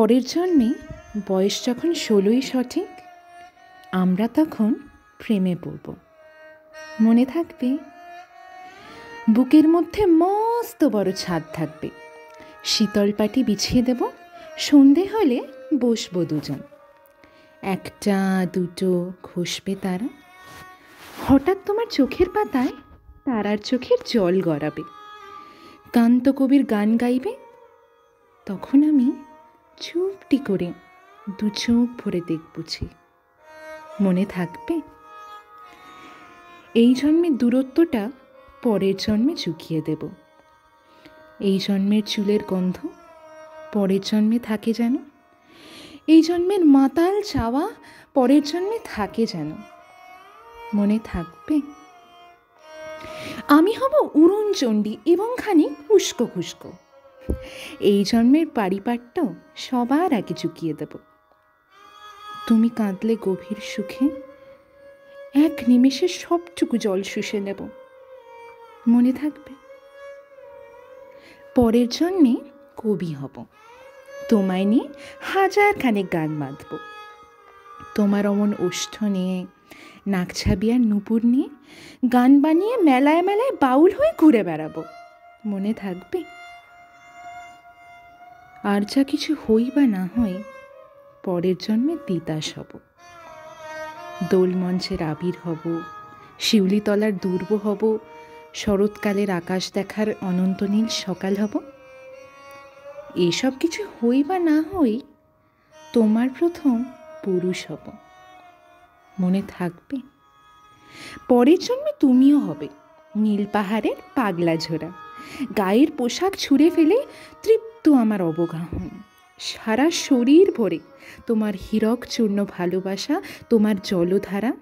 পরের জন্মে বয়স যখন 16ই সঠিক, আমরা তখন প্রেমে পড়ব। মনে থাকবে? বুকের মধ্যে মস্ত বড় ছাদ থাকবে, শীতল পাটি বিছিয়ে দেব, সন্ধে হলে বসবো দুজন। একটা দুটো খসবে তারা, হঠাৎ তোমার চোখের পাতায় তারার চোখের জল গড়াবে, কান্ত কবির গান গাইবে। তখন আমি চুপটি করে দু চোখ ভরে দেখবছি। মনে থাকবে? এই জন্মের দূরত্বটা পরের জন্মে চুকিয়ে দেব। এই জন্মের চুলের গন্ধ পরের জন্মে থাকে যেন, এই জন্মের মাতাল চাওয়া পরের জন্মে থাকে যেন। মনে থাকবে? আমি হব উড়নচণ্ডী এবং খানিক উস্কো খুস্কো। এই জন্মের পারিপাট্য সবার আগে চুকিয়ে দেব। তুমি কাঁদলে গভীর সুখে এক নিমেষে সবটুকু জল শুষে নেব। মনে থাকবে? পরের জন্মে কবি হব, তোমায় নিয়ে হাজারখানেক গান বাঁধব। তোমার অমন ওষ্ঠ নিয়ে, নাকছাবিয়ার নুপুর নিয়ে গান বানিয়ে মেলায় মেলায় বাউল হয়ে ঘুরে বেড়াবো। মনে থাকবে? আর যা কিছু হই বা না হই, পরের জন্মে তিতাস হব। দোলমঞ্চের আবির হব, শিউলিতলার দুর্ব হব, শরৎকালের আকাশ দেখার অনন্ত নীল সকাল হব। এসব কিছু হই বা না হই, তোমার প্রথম পুরুষ হব। মনে থাকবে? পরের জন্মে তুমিও হবে নীল পাহাড়ের পাগলা ঝোরা, গায়ের পোশাক ছুঁড়ে ফেলে তৃপ্ত আমার অবগাহন। সারা শরীর ভরে তোমার হীরক চূর্ণ ভালোবাসা, তোমার জলধারা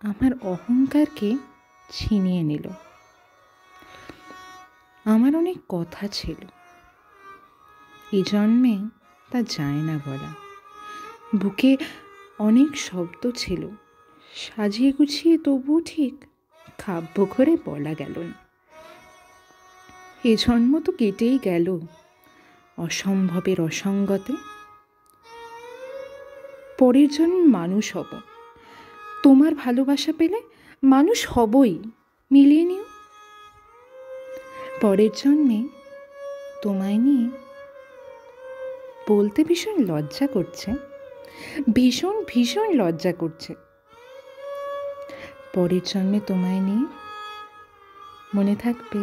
আমার অহংকারকে ছিনিয়ে নিল। আমার অনেক কথা ছিল, এ জন্মে তা যায় না বলা। বুকে অনেক শব্দ ছিল, সাজিয়ে গুছিয়ে তবুও ঠিক কাব্য করে বলা গেল না। এ জন্ম তো কেটেই গেল অসম্ভবের অসঙ্গতে। পরের জন্ম মানুষ হব, তোমার ভালোবাসা পেলে মানুষ হবই, মিলিয়ে নিও। পরের জন্মে তোমায় নিয়ে বলতে ভীষণ লজ্জা করছে, ভীষণ ভীষণ লজ্জা করছে। পরের জন্মে তোমায় নিয়ে, মনে থাকবে?